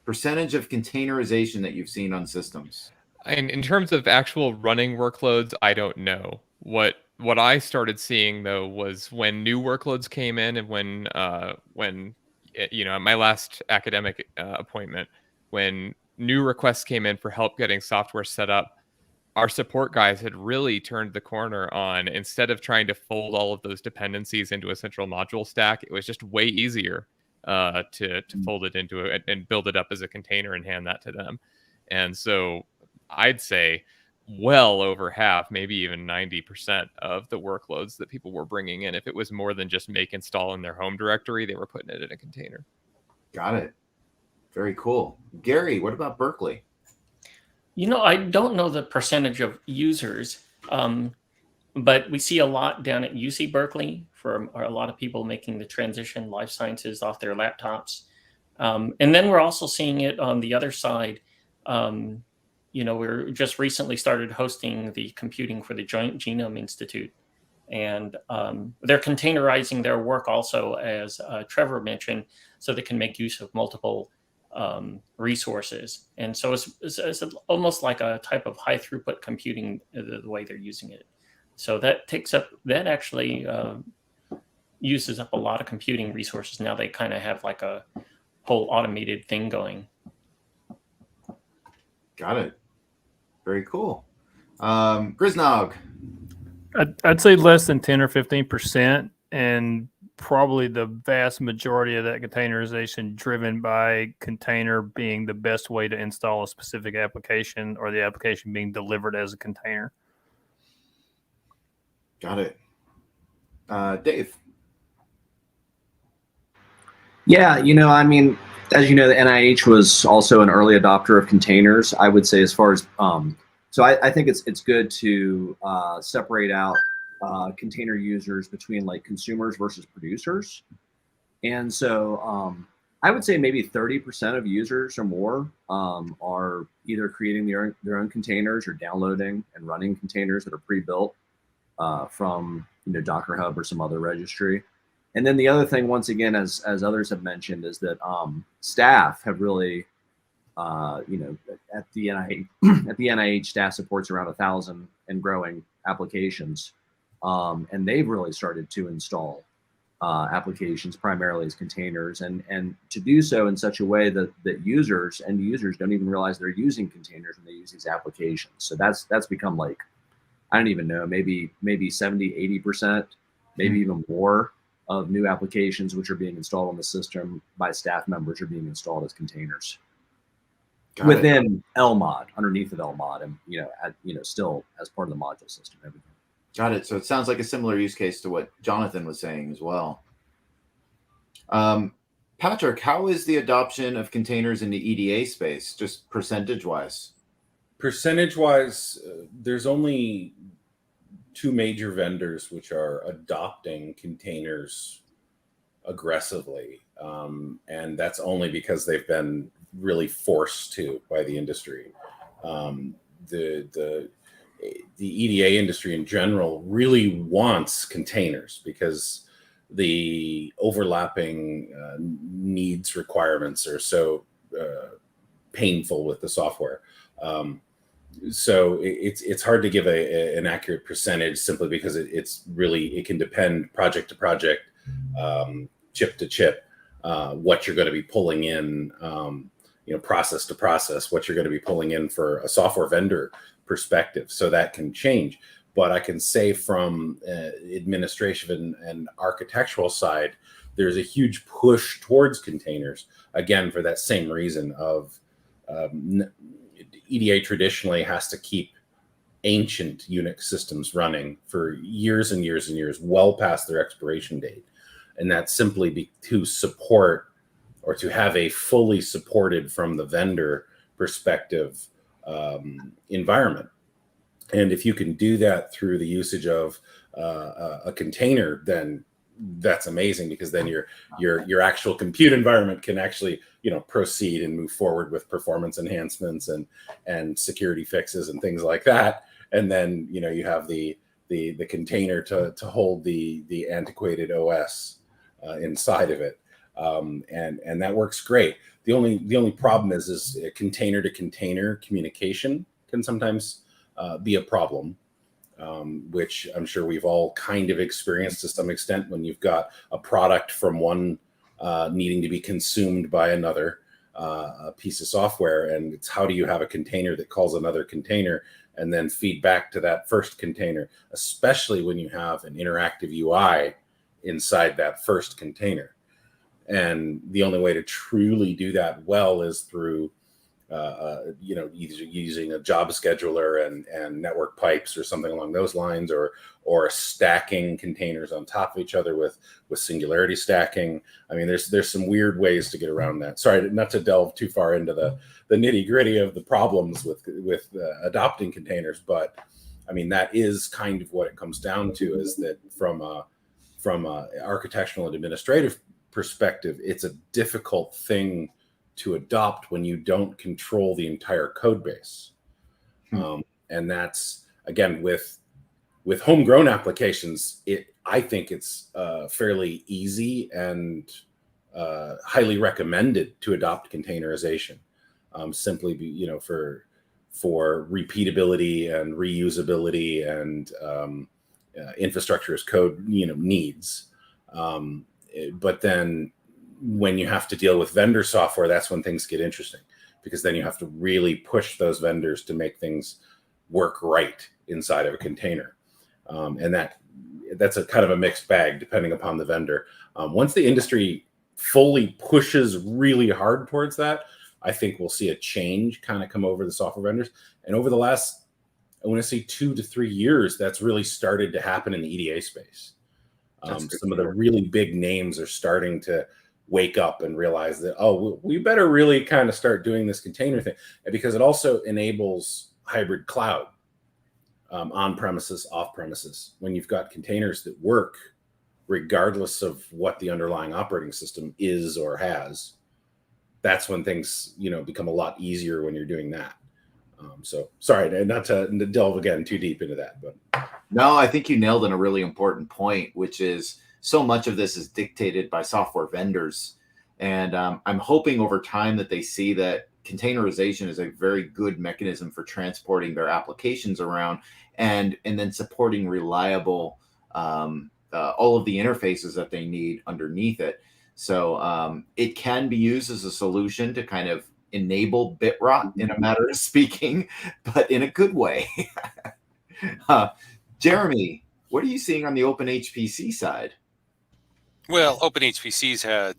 percentage of containerization that you've seen on systems. In terms of actual running workloads, I don't know. What I started seeing though was when new workloads came in, and when at my last academic appointment, when new requests came in for help getting software set up, our support guys had really turned the corner on, instead of trying to fold all of those dependencies into a central module stack, it was just way easier to fold it into it and build it up as a container and hand that to them. And so I'd say well over half, maybe even 90% of the workloads that people were bringing in, if it was more than just make install in their home directory, they were putting it in a container. Got it. Very cool. Gary, what about Berkeley? I don't know the percentage of users, but we see a lot down at UC Berkeley for a lot of people making the transition life sciences off their laptops. And then we're also seeing it on the other side. We're just recently started hosting the computing for the Joint Genome Institute. And they're containerizing their work also, as Trevor mentioned, so they can make use of multiple resources. And so it's almost like a type of high throughput computing, the way they're using it. So that actually uses up a lot of computing resources. Now they kind of have like a whole automated thing going. Got it. Very cool. Grisnog. I'd say less than 10 or 15%, and probably the vast majority of that containerization driven by container being the best way to install a specific application, or the application being delivered as a container. Got it. Dave. Yeah, I mean, as you know, the NIH was also an early adopter of containers. I would say, as far as so I think it's good to separate out container users between like consumers versus producers. And so I would say maybe 30% of users or more are either creating their own containers or downloading and running containers that are pre-built from Docker Hub or some other registry. And then the other thing, once again, as others have mentioned, is that staff have really, at the NIH, staff supports around 1,000 and growing applications, and they've really started to install applications primarily as containers, and to do so in such a way that end users don't even realize they're using containers when they use these applications. So that's become like, I don't even know, maybe 70, 80%, maybe even more of new applications which are being installed on the system by staff members are being installed as containers within LMOD, underneath of LMOD, and still as part of the module system. Everything. Got it. So it sounds like a similar use case to what Jonathan was saying as well. Patrick, how is the adoption of containers in the EDA space, just percentage-wise? Percentage-wise, there's only 2 major vendors which are adopting containers aggressively, and that's only because they've been really forced to by the industry. The EDA industry in general really wants containers because the overlapping needs requirements are so painful with the software. So it's hard to give an accurate percentage simply because it can depend project to project, chip to chip, what you're going to be pulling in, process to process, what you're going to be pulling in for a software vendor perspective. So that can change. But I can say from administration and architectural side, there's a huge push towards containers, again, for that same reason of EDA traditionally has to keep ancient Unix systems running for years and years and years, well past their expiration date. And that's simply to support or to have a fully supported from the vendor perspective environment. And if you can do that through the usage of a container, then that's amazing, because then your actual compute environment can actually proceed and move forward with performance enhancements and security fixes and things like that. And then you have the container to hold the antiquated OS inside of it, and that works great. The only problem is container to container communication can sometimes be a problem, which I'm sure we've all kind of experienced to some extent when you've got a product from one needing to be consumed by another piece of software, and it's how do you have a container that calls another container and then feed back to that first container, especially when you have an interactive UI inside that first container. And the only way to truly do that well is through either using a job scheduler and network pipes or something along those lines, or stacking containers on top of each other with singularity stacking. I mean, there's some weird ways to get around that. Sorry, not to delve too far into the nitty gritty of the problems with adopting containers, but I mean, that is kind of what it comes down to, is that from a architectural and administrative perspective, it's a difficult thing to adopt when you don't control the entire code base. And that's, again, with homegrown applications, I think it's fairly easy and highly recommended to adopt containerization, simply for repeatability and reusability and infrastructure as code needs. But then when you have to deal with vendor software, that's when things get interesting, because then you have to really push those vendors to make things work right inside of a container. And that's a kind of a mixed bag depending upon the vendor. Once the industry fully pushes really hard towards that, I think we'll see a change kind of come over the software vendors. And over the last, I want to say 2 to 3 years, that's really started to happen in the EDA space. Some of the really big names are starting to wake up and realize that, oh, we better really kind of start doing this container thing, because it also enables hybrid cloud, on premises, off premises. When you've got containers that work regardless of what the underlying operating system is or has, that's when things, become a lot easier when you're doing that. So sorry, not to delve again too deep into that, but no, I think you nailed in a really important point, which is so much of this is dictated by software vendors. And I'm hoping over time that they see that containerization is a very good mechanism for transporting their applications around and then supporting reliable, all of the interfaces that they need underneath it. So it can be used as a solution to kind of enable bit rot, in a matter of speaking, but in a good way. Jeremy, what are you seeing on the Open HPC side? Well, Open HPC's had,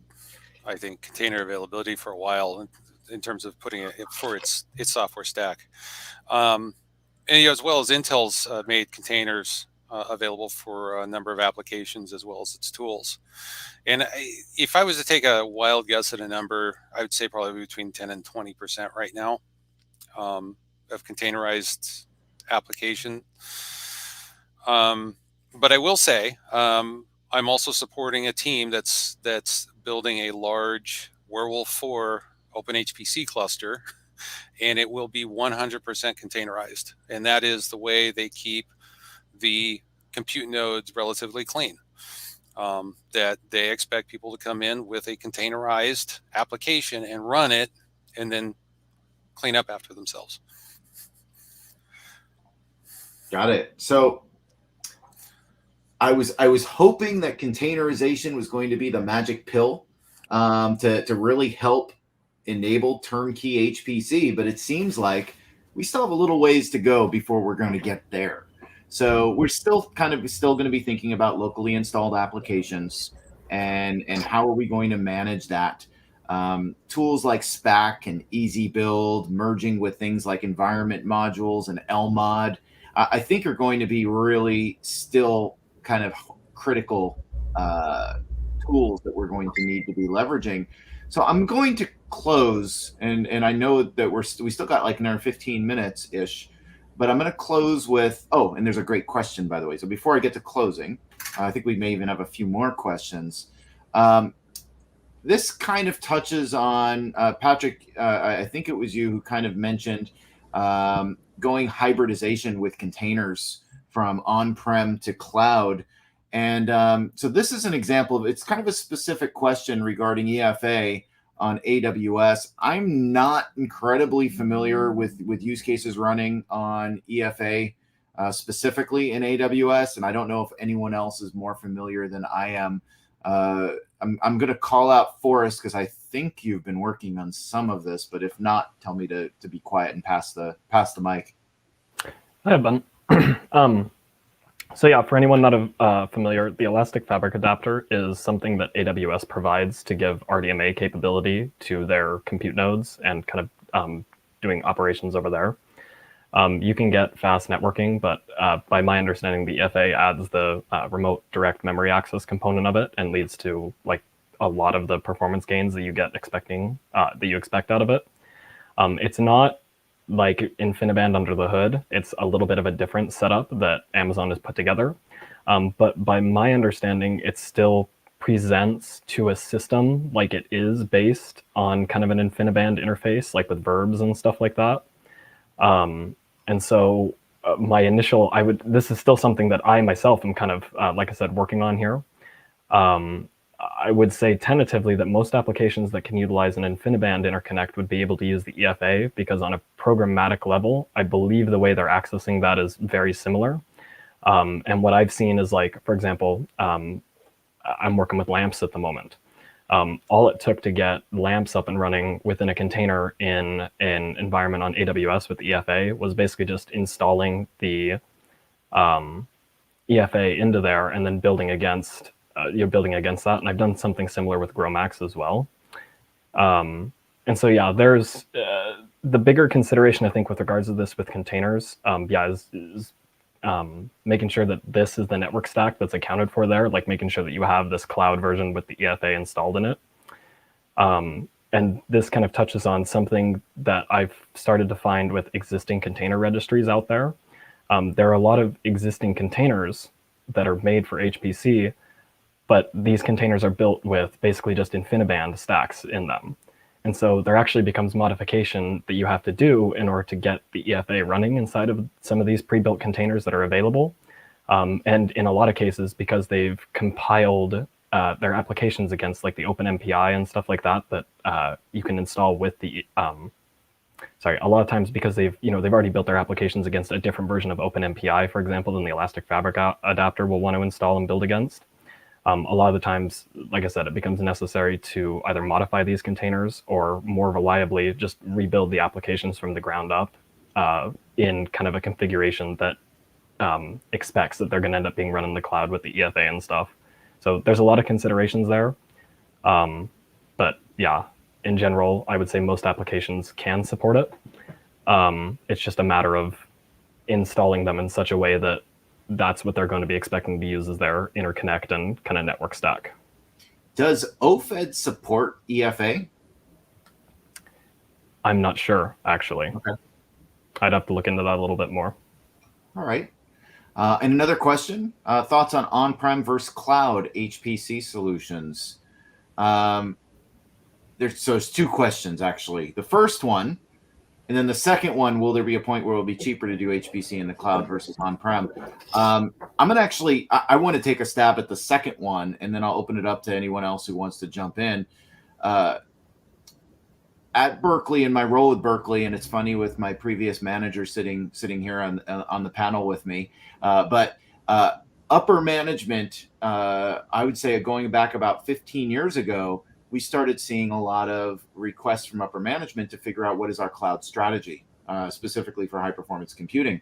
I think, container availability for a while in terms of putting it for its software stack. And as well as Intel's made containers available for a number of applications as well as its tools. And if I was to take a wild guess at a number, I would say probably between 10 and 20% right now of containerized application. But I will say, I'm also supporting a team that's building a large Werewolf 4 Open HPC cluster, and it will be 100% containerized. And that is the way they keep the compute nodes relatively clean. That they expect people to come in with a containerized application and run it and then clean up after themselves. Got it. So I was hoping that containerization was going to be the magic pill to really help enable turnkey HPC, but it seems like we still have a little ways to go before we're going to get there. So we're still going to be thinking about locally installed applications and how are we going to manage that. Tools like SPAC and Easy Build, merging with things like environment modules and LMOD, I think are going to be really still kind of critical tools that we're going to need to be leveraging. So I'm going to close, and I know that we still got like another 15 minutes ish, but I'm going to close with, and there's a great question, by the way. So before I get to closing, I think we may even have a few more questions. This kind of touches on, Patrick, I think it was you who kind of mentioned going hybridization with containers from on-prem to cloud. And so this is an example of, it's kind of a specific question regarding EFA on AWS. I'm not incredibly familiar with use cases running on EFA specifically in AWS, and I don't know if anyone else is more familiar than I am. I'm going to call out Forrest because I think you've been working on some of this, but if not, tell me to be quiet and pass the mic. I have been. So yeah, for anyone not familiar, the Elastic Fabric Adapter is something that AWS provides to give RDMA capability to their compute nodes and kind of doing operations over there. You can get fast networking, but by my understanding, the EFA adds the remote direct memory access component of it and leads to like a lot of the performance gains that you expect out of it. It's not like InfiniBand under the hood. It's a little bit of a different setup that Amazon has put together. But by my understanding, it still presents to a system like it is based on kind of an InfiniBand interface, like with verbs and stuff like that. And so my initial, this is still something that I myself am kind of, like I said, working on here. I would say tentatively that most applications that can utilize an InfiniBand interconnect would be able to use the EFA, because on a programmatic level, I believe the way they're accessing that is very similar. And what I've seen is, like, for example, I'm working with Lamps at the moment. All it took to get Lamps up and running within a container in an environment on AWS with the EFA was basically just installing the EFA into there and then building against that. And I've done something similar with GrowMax as well. And so, yeah, there's the bigger consideration, I think, with regards to this with containers, is making sure that this is the network stack that's accounted for there, like making sure that you have this cloud version with the EFA installed in it. And this kind of touches on something that I've started to find with existing container registries out there. There are a lot of existing containers that are made for HPC, but these containers are built with basically just InfiniBand stacks in them. And so there actually becomes modification that you have to do in order to get the EFA running inside of some of these pre-built containers that are available. And in a lot of cases, because they've compiled their applications against like the OpenMPI and stuff like that, that you can install with the, a lot of times because they've already built their applications against a different version of OpenMPI, for example, than the Elastic Fabric adapter will want to install and build against. A lot of the times, like I said, it becomes necessary to either modify these containers or more reliably just rebuild the applications from the ground up in kind of a configuration that expects that they're going to end up being run in the cloud with the EFA and stuff. So there's a lot of considerations there. But yeah, in general, I would say most applications can support it. It's just a matter of installing them in such a way that that's what they're going to be expecting to use as their interconnect and kind of network stack. Does OFED support EFA? I'm not sure, actually. Okay. I'd have to look into that a little bit more. All right. And another question, thoughts on on-prem versus cloud HPC solutions? There's two questions, actually. The first one, and then the second one, will there be a point where it will be cheaper to do HPC in the cloud versus on-prem? I'm going to actually, I want to take a stab at the second one, and then I'll open it up to anyone else who wants to jump in. At Berkeley, in my role with Berkeley, and it's funny with my previous manager sitting here on the panel with me, but upper management, I would say going back about 15 years ago, we started seeing a lot of requests from upper management to figure out what is our cloud strategy, specifically for high performance computing.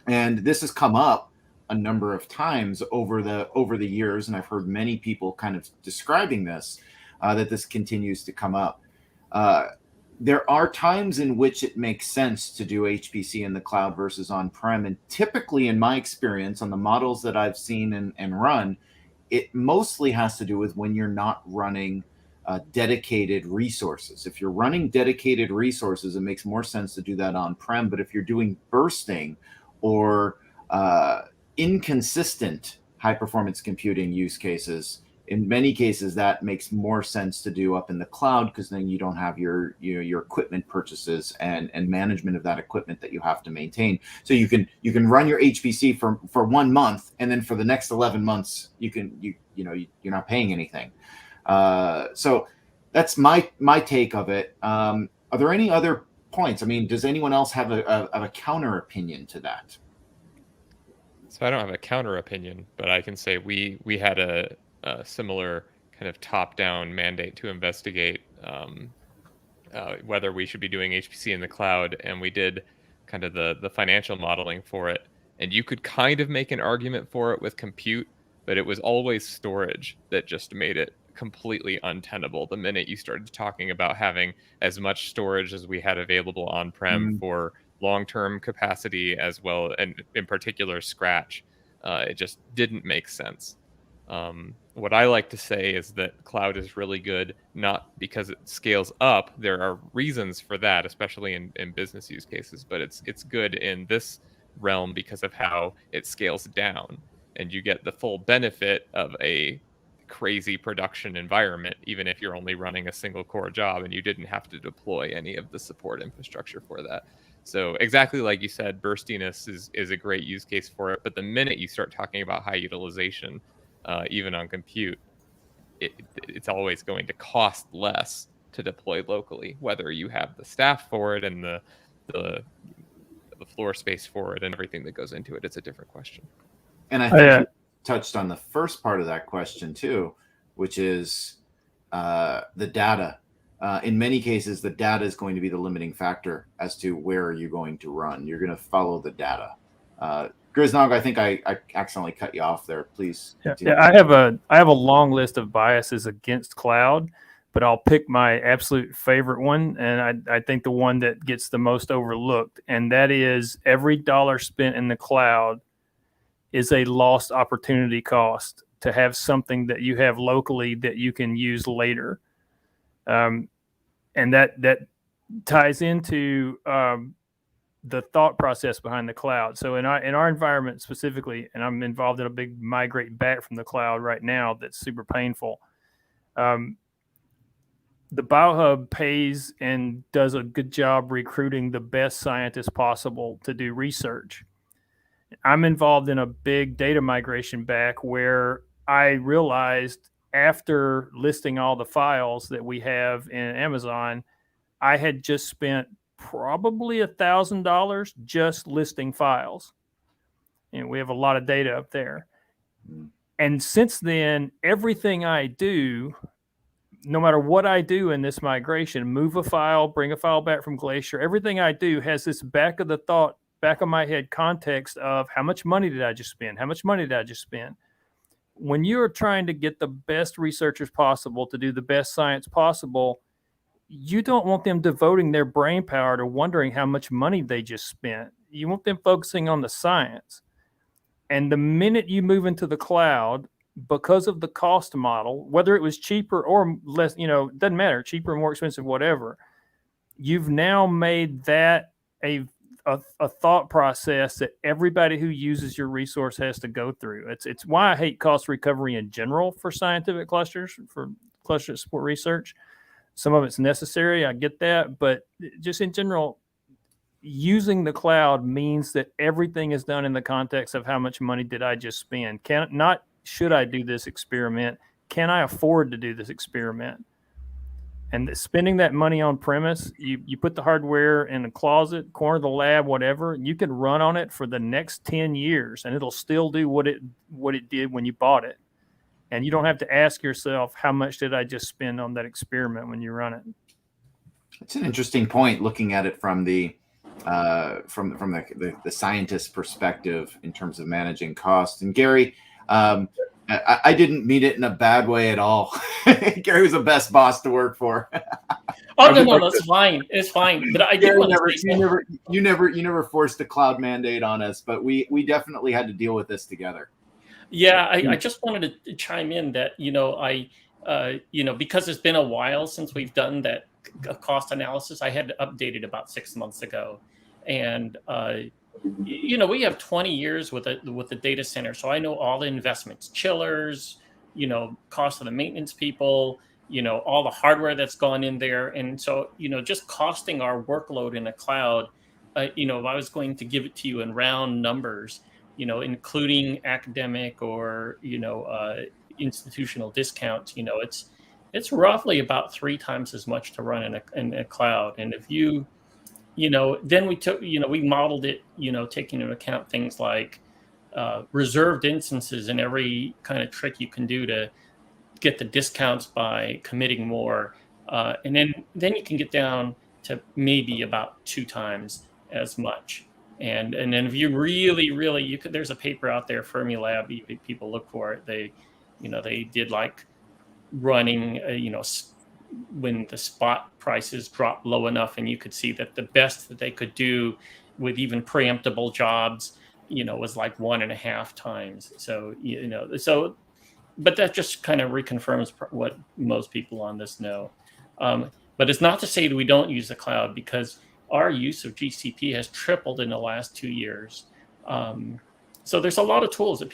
And this has come up a number of times over the years, and I've heard many people kind of describing this, that this continues to come up. There are times in which it makes sense to do HPC in the cloud versus on-prem. And typically, in my experience, on the models that I've seen and run, it mostly has to do with when you're not running dedicated resources. If you're running dedicated resources, it makes more sense to do that on-prem. But if you're doing bursting or inconsistent high-performance computing use cases, in many cases, that makes more sense to do up in the cloud, because then you don't have your equipment purchases and management of that equipment that you have to maintain. So you can run your HPC for 1 month, and then for the next 11 months, you're not paying anything. So that's my take of it. Are there any other points? I mean, does anyone else have a counter opinion to that? So I don't have a counter opinion, but I can say we had a similar kind of top-down mandate to investigate whether we should be doing HPC in the cloud, and we did kind of the financial modeling for it. And you could kind of make an argument for it with compute, but it was always storage that just made it completely untenable the minute you started talking about having as much storage as we had available on-prem for long-term capacity as well, and in particular Scratch. It just didn't make sense. What I like to say is that cloud is really good, not because it scales up. There are reasons for that, especially in business use cases, but it's good in this realm because of how it scales down, and you get the full benefit of a crazy production environment, even if you're only running a single core job and you didn't have to deploy any of the support infrastructure for that. So exactly like you said, burstiness is a great use case for it. But the minute you start talking about high utilization, even on compute, it's always going to cost less to deploy locally, whether you have the staff for it and the floor space for it and everything that goes into it. It's a different question. And I think you touched on the first part of that question too, which is the data. In many cases, the data is going to be the limiting factor as to where are you going to run. You're going to follow the data. Grisnog, I think I accidentally cut you off there. Please. Yeah, I have a long list of biases against cloud, but I'll pick my absolute favorite one, and I think the one that gets the most overlooked, and that is every dollar spent in the cloud is a lost opportunity cost to have something that you have locally that you can use later. And that ties into the thought process behind the cloud. So in our environment specifically, and I'm involved in a big migrate back from the cloud right now that's super painful. The BioHub pays and does a good job recruiting the best scientists possible to do research. I'm involved in a big data migration back where I realized after listing all the files that we have in Amazon, I had just spent probably $1,000 just listing files. And we have a lot of data up there. And since then, everything I do, no matter what I do in this migration, move a file, bring a file back from Glacier, everything I do has this back of my head context of how much money did I just spend? How much money did I just spend? When you're trying to get the best researchers possible to do the best science possible, you don't want them devoting their brain power to wondering how much money they just spent. You want them focusing on the science. And the minute you move into the cloud, because of the cost model, whether it was cheaper or less, doesn't matter, cheaper, more expensive, whatever, you've now made that a thought process that everybody who uses your resource has to go through. It's why I hate cost recovery in general for scientific clusters, for cluster support research. Some of it's necessary, I get that, but just in general, using the cloud means that everything is done in the context of how much money did I just spend. Not should I do this experiment? Can I afford to do this experiment? And spending that money on premise, you put the hardware in a closet, corner of the lab, whatever, you can run on it for the next 10 years and it'll still do what it did when you bought it. And you don't have to ask yourself, how much did I just spend on that experiment when you run it? It's an interesting point, looking at it from the scientist perspective in terms of managing costs. And Gary, I didn't mean it in a bad way at all. Gary was the best boss to work for. Oh no, that's fine. It's fine. But I did want to say you never forced a cloud mandate on us, but we definitely had to deal with this together. Yeah, I just wanted to chime in that because it's been a while since we've done that cost analysis. I had to update it about 6 months ago, and we have 20 years with the data center, so I know all the investments, chillers, cost of the maintenance people, all the hardware that's gone in there, and so just costing our workload in the cloud. If I was going to give it to you in round numbers, including academic or institutional discounts, it's roughly about 3 times as much to run in a cloud. And if you then we took, we modeled it, taking into account things like reserved instances and every kind of trick you can do to get the discounts by committing more. And then you can get down to maybe about 2 times as much. And then if you really, there's a paper out there, Fermilab, people look for it. They did like running, when the spot prices dropped low enough, and you could see that the best that they could do with even preemptible jobs, was like 1.5 times. So, but that just kind of reconfirms what most people on this know. But it's not to say that we don't use the cloud, because our use of GCP has tripled in the last 2 years. So there's a lot of tools a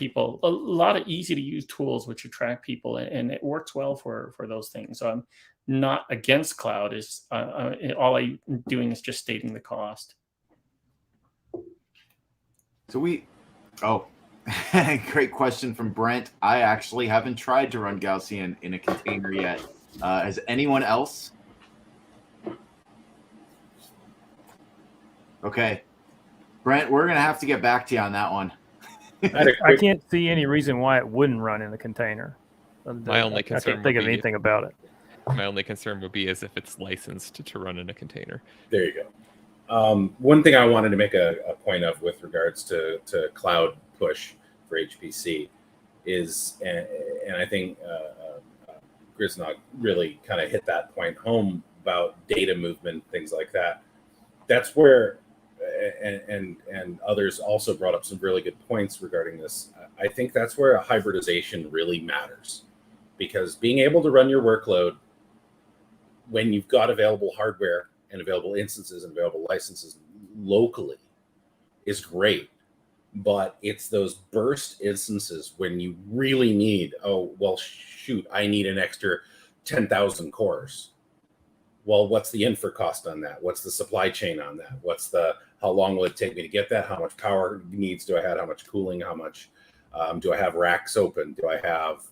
lot of easy to use tools which attract people, and it works well for those things. So I'm not against cloud. All I'm doing is just stating the cost. So great question from Brent. I actually haven't tried to run Gaussian in a container yet. Has anyone else? Okay, Brent, we're gonna have to get back to you on that one. I can't see any reason why it wouldn't run in a container. My only concern, I can't think of anything about it. My only concern would be as if it's licensed to run in a container. There you go. One thing I wanted to make a point of with regards to cloud push for HPC is, and I think Grisnog really kind of hit that point home about data movement, things like that. That's where, and others also brought up some really good points regarding this. I think that's where a hybridization really matters, because being able to run your workload when you've got available hardware and available instances and available licenses locally is great. But it's those burst instances when you really need, oh, well, shoot, I need an extra 10,000 cores. Well, what's the infra cost on that? What's the supply chain on that? How long will it take me to get that? How much power needs do I have? How much cooling? How much do I have racks open? Do I have,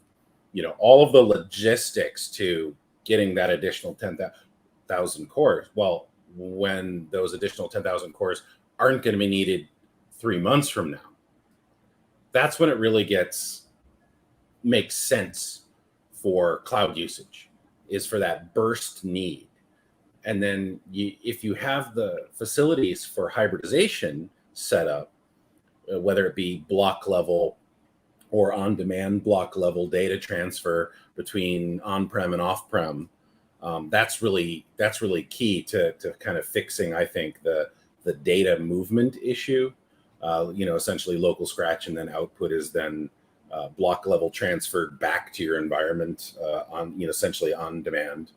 all of the logistics to getting that additional 10,000 cores? Well, when those additional 10,000 cores aren't going to be needed 3 months from now, that's when it really makes sense for cloud usage, is for that burst need. And then if you have the facilities for hybridization set up, whether it be block level or on-demand block level data transfer between on-prem and off-prem, that's really key to kind of fixing, I think, the data movement issue. Essentially local scratch, and then output is then block level transferred back to your environment essentially on demand.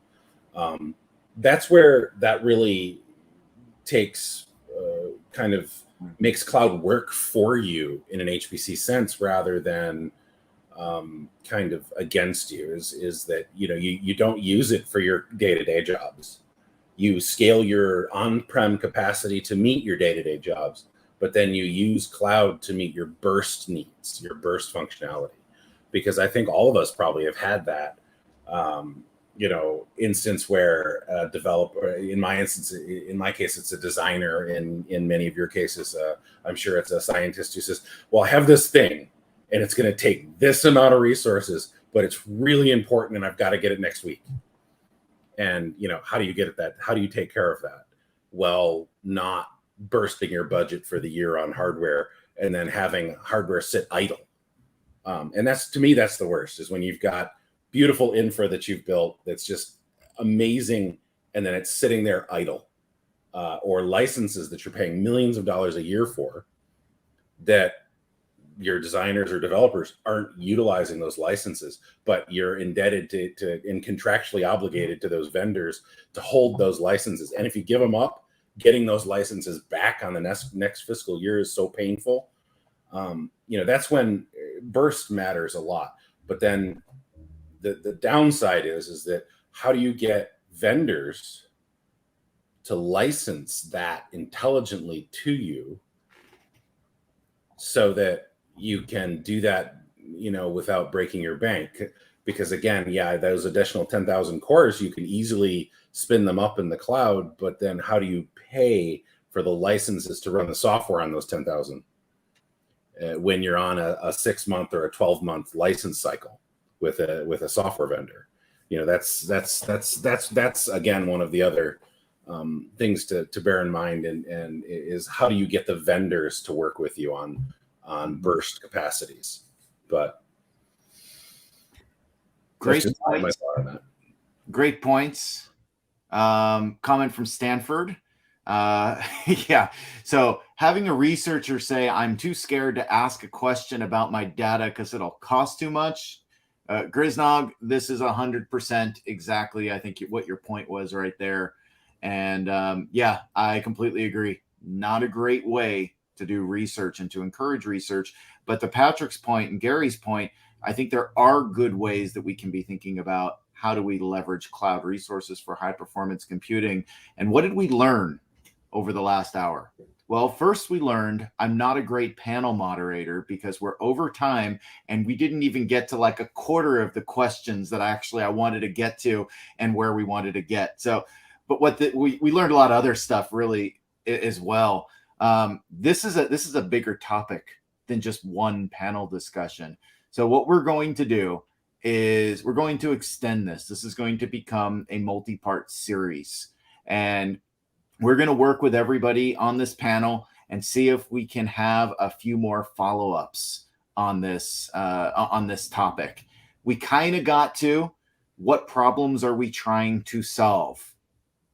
That's where that really takes kind of makes cloud work for you in an HPC sense, rather than kind of against you. Is that you don't use it for your day-to-day jobs. You scale your on-prem capacity to meet your day-to-day jobs, but then you use cloud to meet your burst needs, your burst functionality. Because I think all of us probably have had that, instance where a developer, in my case, it's a designer. In many of your cases, I'm sure it's a scientist who says, well, I have this thing and it's going to take this amount of resources, but it's really important and I've got to get it next week. And, how do you get at that? How do you take care of that? Well, not bursting your budget for the year on hardware and then having hardware sit idle. And that's, to me, that's the worst, is when you've got beautiful infra that you've built that's just amazing, and then it's sitting there idle, or licenses that you're paying millions of dollars a year for, that your designers or developers aren't utilizing those licenses, but you're indebted to and contractually obligated to those vendors to hold those licenses. And if you give them up, getting those licenses back on the next fiscal year is so painful. That's when burst matters a lot. But then the downside is that how do you get vendors to license that intelligently to you so that you can do that, without breaking your bank? Because again, those additional 10,000 cores, you can easily spin them up in the cloud, but then how do you pay for the licenses to run the software on those 10,000 when you're on a 6-month or a 12-month license cycle with a software vendor? That's again one of the other things to bear in mind, and is how do you get the vendors to work with you on burst capacities? But great points. Comment from Stanford. So having a researcher say, I'm too scared to ask a question about my data because it'll cost too much. Grisnog, this is 100% exactly, I think, what your point was right there. And I completely agree. Not a great way to do research and to encourage research. But to Patrick's point and Gary's point, I think there are good ways that we can be thinking about how do we leverage cloud resources for high performance computing. And what did we learn over the last hour? Well, first we learned I'm not a great panel moderator because we're over time and we didn't even get to like a quarter of the questions that I wanted to get to and where we wanted to get. So, but we learned a lot of other stuff really as well. This is a bigger topic than just one panel discussion. So what we're going to do is we're going to extend this. This is going to become a multi-part series, and we're going to work with everybody on this panel and see if we can have a few more follow-ups on this topic. We kind of got to what problems are we trying to solve?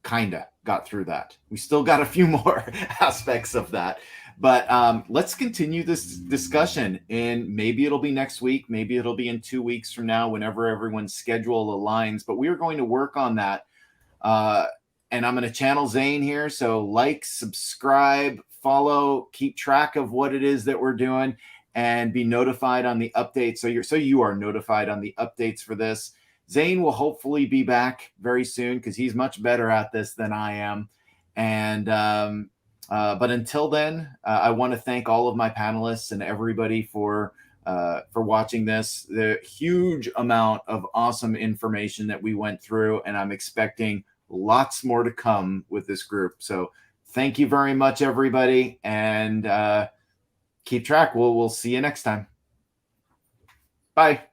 Kind of got through that. We still got a few more aspects of that. But let's continue this discussion, and maybe it'll be next week. Maybe it'll be in 2 weeks from now, whenever everyone's schedule aligns. But we are going to work on that And I'm going to channel Zane here. So like, subscribe, follow, keep track of what it is that we're doing, and be notified on the updates. So you are notified on the updates for this. Zane will hopefully be back very soon because he's much better at this than I am. And but until then, I want to thank all of my panelists and everybody for watching this. The huge amount of awesome information that we went through, and I'm expecting lots more to come with this group. So thank you very much, everybody, and keep track. We'll see you next time. Bye.